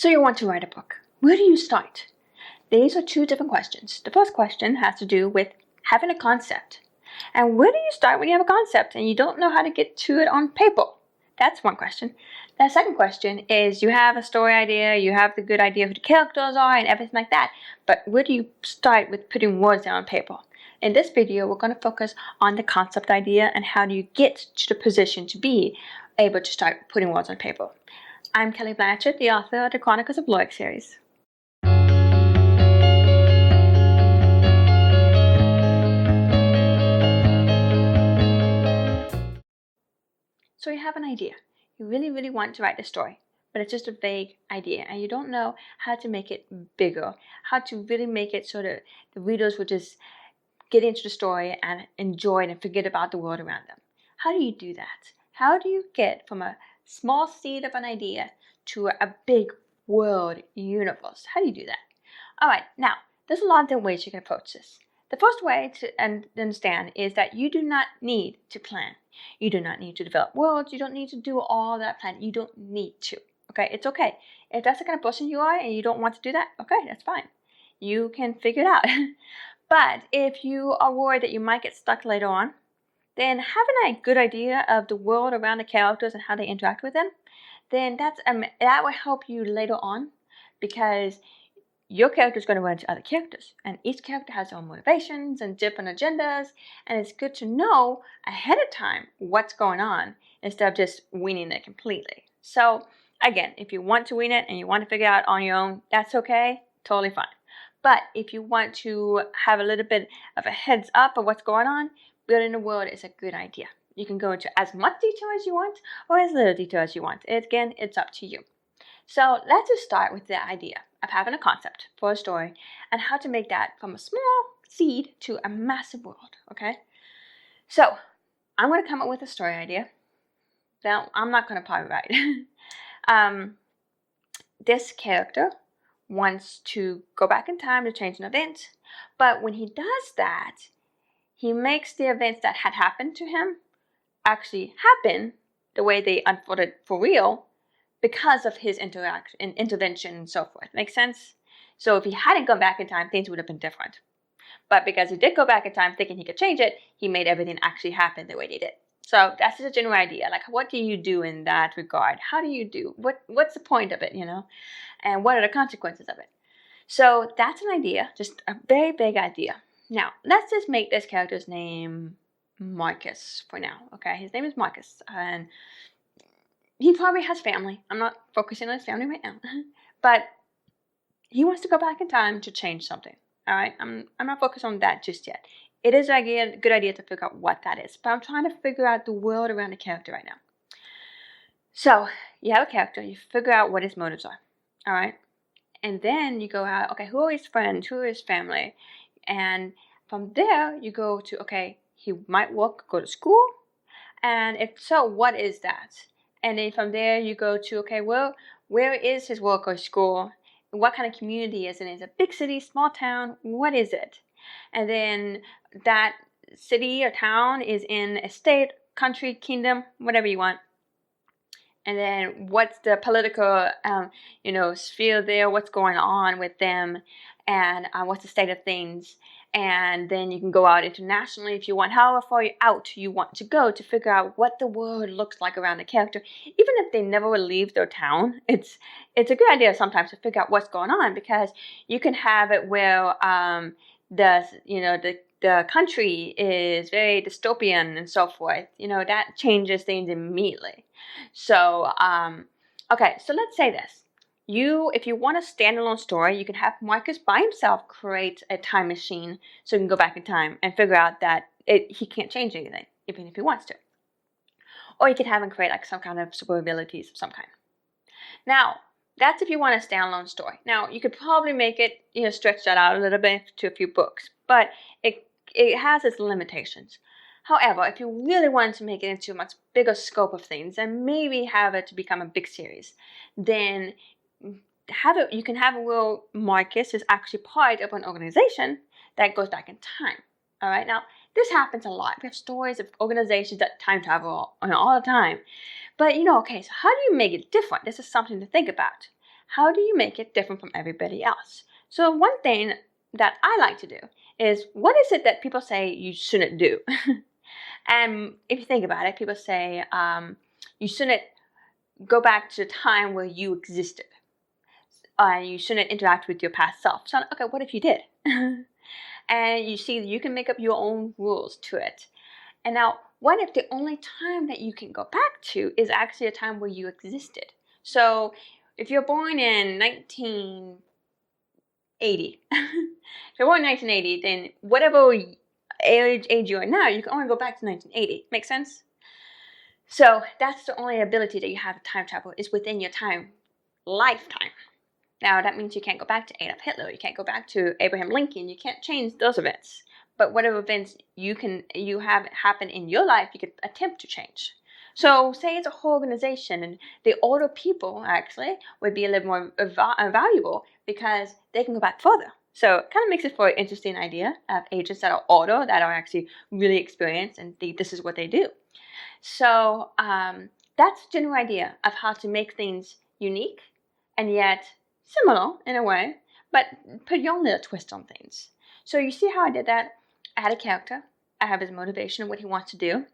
So you want to write a book. Where do you start? These are two different questions. The first question has to do with having a concept. And where do you start when you have a concept and you don't know how to get to it on paper? That's one question. The second question is you have a story idea, you have the good idea of who the characters are and everything like that, but where do you start with putting words down on paper? In this video, we're going to focus on the concept idea and how do you get to the position to be able to start putting words on paper. I'm Kelly Blanchard, the author of the Chronicles of Loic series. So you have an idea. You really want to write the story, but it's just a vague idea and you don't know how to make it bigger, how to really make it so that the readers will just get into the story and enjoy it and forget about the world around them. How do you do that? How do you get from a small seed of an idea to a big world universe? How do you do that? All right, now, there's a lot of different ways you can approach this. The first way to understand is that you do not need to plan. You do not need to develop worlds. You don't need to do all that planning. You don't need to. Okay, it's okay. If that's the kind of person you are and you don't want to do that, okay, that's fine. You can figure it out. But if you are worried that you might get stuck later on, then having a good idea of the world around the characters and how they interact with them, then that will help you later on, because your character is going to run into other characters, and each character has their own motivations and different agendas, and it's good to know ahead of time what's going on instead of just winging it completely. So again, if you want to wing it and you want to figure it out on your own, that's okay, totally fine. But if you want to have a little bit of a heads up of what's going on, building a world is a good idea. You can go into as much detail as you want or as little detail as you want. Again, it's up to you. So let's just start with the idea of having a concept for a story and how to make that from a small seed to a massive world, okay? So I'm going to come up with a story idea. Now, I'm not going to probably write. This character wants to go back in time to change an event, but when he does that, he makes the events that had happened to him actually happen the way they unfolded for real because of his intervention and so forth. Make sense? So if he hadn't gone back in time, things would have been different. But because he did go back in time thinking he could change it, he made everything actually happen the way they did. So that's just a general idea. Like, what do you do in that regard? How do you do? What's the point of it, you know? And what are the consequences of it? So that's an idea, just a very big idea. Now, let's just make this character's name Marcus for now, okay? His name is Marcus, and he probably has family. I'm not focusing on his family right now, but he wants to go back in time to change something, all right? I'm not focused on that just yet. It is a good idea to figure out what that is, but I'm trying to figure out the world around the character right now. So you have a character, you figure out what his motives are, all right? And then you go out, okay, who are his friends, who are his family? And from there, you go to, okay, he might go to school. And if so, what is that? And then from there, you go to, okay, well, where is his work or school? What kind of community is it? Is it a big city, small town? What is it? And then that city or town is in a state, country, kingdom, whatever you want. And then what's the political, sphere there? What's going on with them? And what's the state of things? And then you can go out internationally if you want, however far out you want to go to figure out what the world looks like around the character. Even if they never will leave their town, it's a good idea sometimes to figure out what's going on, because you can have it where the country is very dystopian and so forth. That changes things immediately. So, okay, so let's say this. If you want a standalone story, you can have Marcus by himself create a time machine so he can go back in time and figure out that he can't change anything, even if he wants to. Or you could have him create like some kind of super abilities of some kind. Now, that's if you want a standalone story. Now, you could probably make it, stretch that out a little bit to a few books, but it has its limitations. However, if you really want to make it into a much bigger scope of things and maybe have it to become a big series, then you can have Will Marcus is actually part of an organization that goes back in time. All right, now this happens a lot. We have stories of organizations that time travel all the time. But okay, so how do you make it different? This is something to think about. how do you make it different from everybody else? So one thing that I like to do is, what is it that people say you shouldn't do? And if you think about it, people say you shouldn't go back to the time where you existed. You shouldn't interact with your past self. So, okay, what if you did? And you see, you can make up your own rules to it. And now, what if the only time that you can go back to is actually a time where you existed? So, if you're born in 1980, if you're born in 1980, then whatever age you are now, you can only go back to 1980. Make sense? So that's the only ability that you have to time travel, is within your lifetime. Now that means you can't go back to Adolf Hitler, you can't go back to Abraham Lincoln, you can't change those events. But whatever events you have happen in your life, you could attempt to change. So say it's a whole organization, and the older people actually would be a little more valuable because they can go back further. So it kind of makes it for an interesting idea of agents that are older, that are actually really experienced, and this is what they do. So that's the general idea of how to make things unique and yet similar in a way, but put your own little twist on things. So you see how I did that? I had a character. I have his motivation, what he wants to do.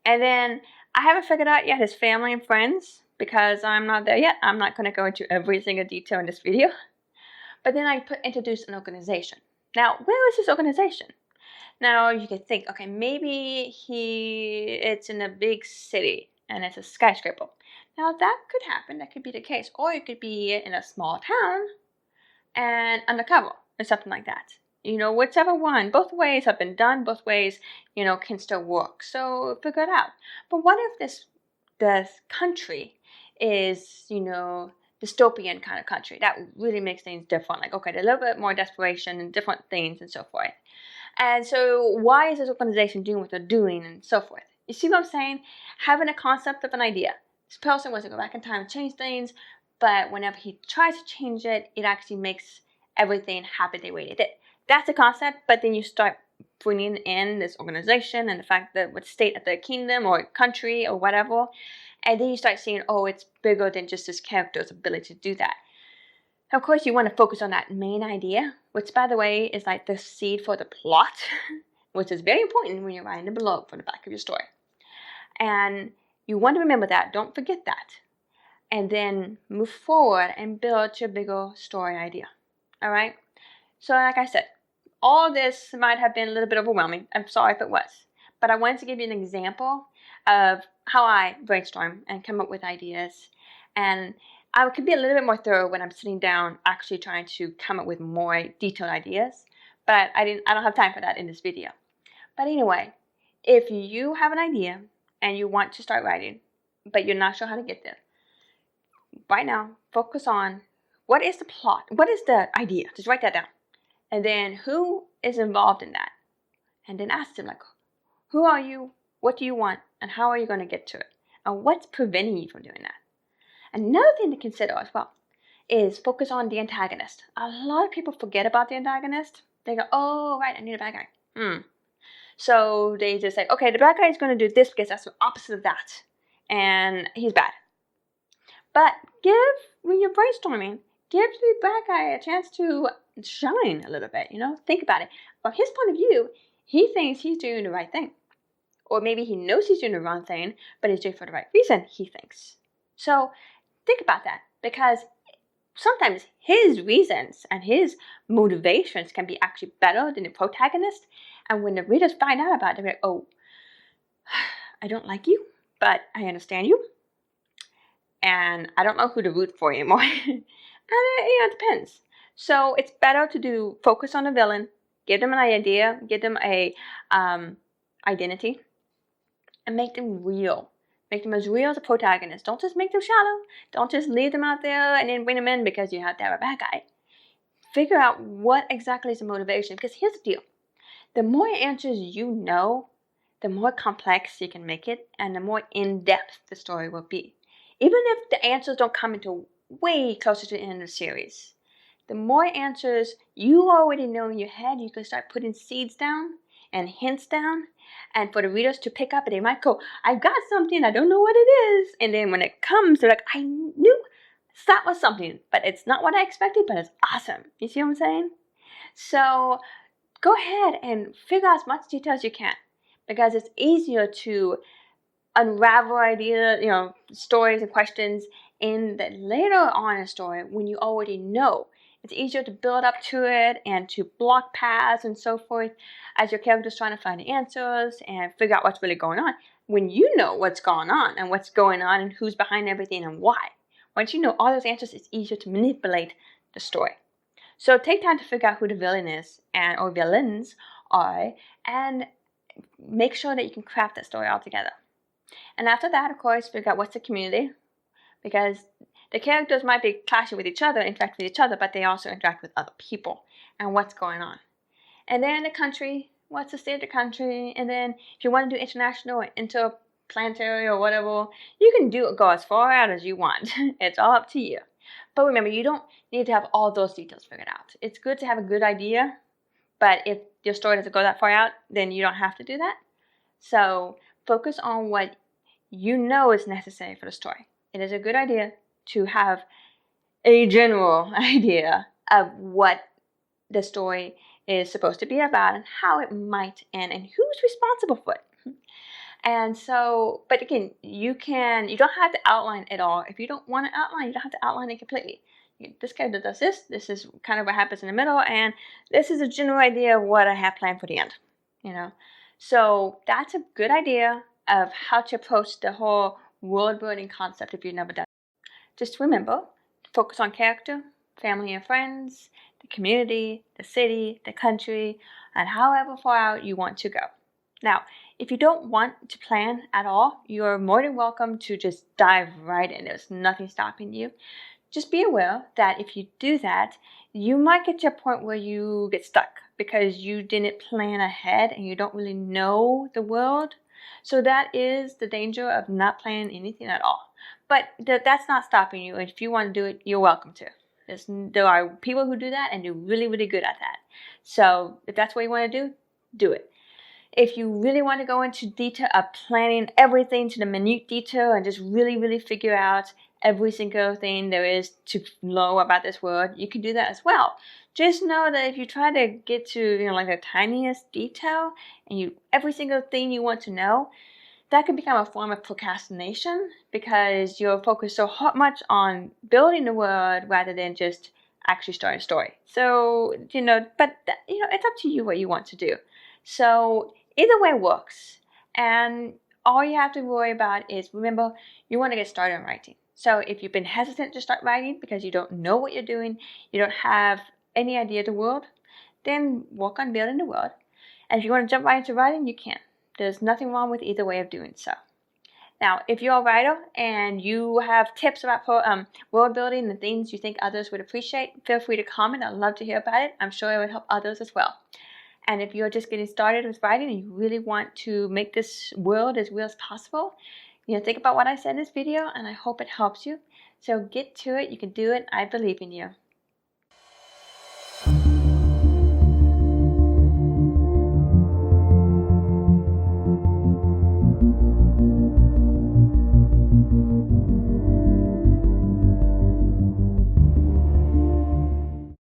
And then I haven't figured out yet his family and friends, because I'm not there yet. I'm not going to go into every single detail in this video. But then I introduce an organization. Now, where is this organization? Now you could think, okay, maybe it's in a big city and it's a skyscraper. Now that could happen, that could be the case. Or it could be in a small town and undercover or something like that. Whichever one, both ways have been done, both ways, can still work. So figure it out. But what if this country is, dystopian kind of country? That really makes things different. Like, okay, there's a little bit more desperation and different things and so forth. And so why is this organization doing what they're doing and so forth? You see what I'm saying? Having a concept of an idea. This person wants to go back in time and change things, but whenever he tries to change it, it actually makes everything happen the way it did. That's a concept, but then you start bringing in this organization and the fact that what state of the kingdom or country or whatever, and then you start seeing, oh, it's bigger than just this character's ability to do that. Of course, you want to focus on that main idea, which, by the way, is like the seed for the plot, which is very important when you're writing the blog for the back of your story. And you want to remember that. Don't forget that. And then move forward and build your bigger story idea. All right? So like I said, all this might have been a little bit overwhelming. I'm sorry if it was. But I wanted to give you an example of how I brainstorm and come up with ideas. And I could be a little bit more thorough when I'm sitting down actually trying to come up with more detailed ideas. But I don't have time for that in this video. But anyway, if you have an idea and you want to start writing, but you're not sure how to get there, right now, focus on what is the plot? What is the idea? Just write that down. And then who is involved in that? And then ask them, like, who are you? What do you want? And how are you going to get to it? And what's preventing you from doing that? Another thing to consider as well is focus on the antagonist. A lot of people forget about the antagonist. They go, oh, right, I need a bad guy. So they just say, okay, the bad guy is going to do this because that's the opposite of that. And he's bad. But when you're brainstorming, give the bad guy a chance to shine a little bit, Think about it. From his point of view, he thinks he's doing the right thing. Or maybe he knows he's doing the wrong thing, but he's doing it for the right reason, he thinks. So think about that, because sometimes his reasons and his motivations can be actually better than the protagonist. And when the readers find out about it, they're like, oh, I don't like you, but I understand you. And I don't know who to root for anymore. And it depends. So it's better to focus on the villain, give them an idea, give them a identity, and make them real. Make them as real as a protagonist. Don't just make them shallow. Don't just leave them out there and then bring them in because you have to have a bad guy. Figure out what exactly is the motivation. Because here's the deal. The more answers you know, the more complex you can make it, and the more in-depth the story will be. Even if the answers don't come until way closer to the end of the series, the more answers you already know in your head, you can start putting seeds down and hints down, and for the readers to pick up, and they might go, I've got something, I don't know what it is. And then when it comes, they're like, I knew Start with something, but it's not what I expected, but it's awesome. You see what I'm saying? So go ahead and figure out as much detail as you can, because it's easier to unravel ideas, stories and questions in the later on in a story when you already know. It's easier to build up to it and to block paths and so forth as your character's trying to find the answers and figure out what's really going on. When you know what's going on and who's behind everything and why. Once you know all those answers, it's easier to manipulate the story. So take time to figure out who the villain is or villains are, and make sure that you can craft that story all together. And after that, of course, figure out what's the community, because the characters might be clashing with each other, interact with each other, but they also interact with other people and what's going on. And then the country, what's the state of the country, and then if you want to do international or interplanetary or whatever, you can go as far out as you want. It's all up to you. But remember, you don't need to have all those details figured out. It's good to have a good idea, but if your story doesn't go that far out, then you don't have to do that. So focus on what you know is necessary for the story. It is a good idea to have a general idea of what the story is supposed to be about and how it might end and who's responsible for it. And so, but again, you don't have to outline it all. If you don't want to outline, you don't have to outline it completely. This character does this is kind of what happens in the middle, and this is a general idea of what I have planned for the end. So that's a good idea of how to approach the whole world building concept if you've never done it. Just remember, focus on character, family and friends, the community, the city, the country, and however far out you want to go. Now, if you don't want to plan at all, you're more than welcome to just dive right in. There's nothing stopping you. Just be aware that if you do that, you might get to a point where you get stuck because you didn't plan ahead and you don't really know the world. So that is the danger of not planning anything at all. But that's not stopping you. If you want to do it, you're welcome to. There are people who do that and do really, really good at that. So if that's what you want to do, do it. If you really want to go into detail of planning everything to the minute detail and just really, really figure out every single thing there is to know about this world, you can do that as well. Just know that if you try to get to like the tiniest detail and every single thing you want to know, that can become a form of procrastination because you're focused so much on building the world rather than just actually starting a story. So but it's up to you what you want to do. So either way works, and all you have to worry about is, remember, you want to get started on writing. So if you've been hesitant to start writing because you don't know what you're doing, you don't have any idea of the world, then work on building the world. And if you want to jump right into writing, you can. There's nothing wrong with either way of doing so. Now, if you're a writer and you have tips about world building and things you think others would appreciate, feel free to comment. I'd love to hear about it. I'm sure it would help others as well. And if you're just getting started with writing and you really want to make this world as real as possible, think about what I said in this video, and I hope it helps you. So get to it. You can do it. I believe in you.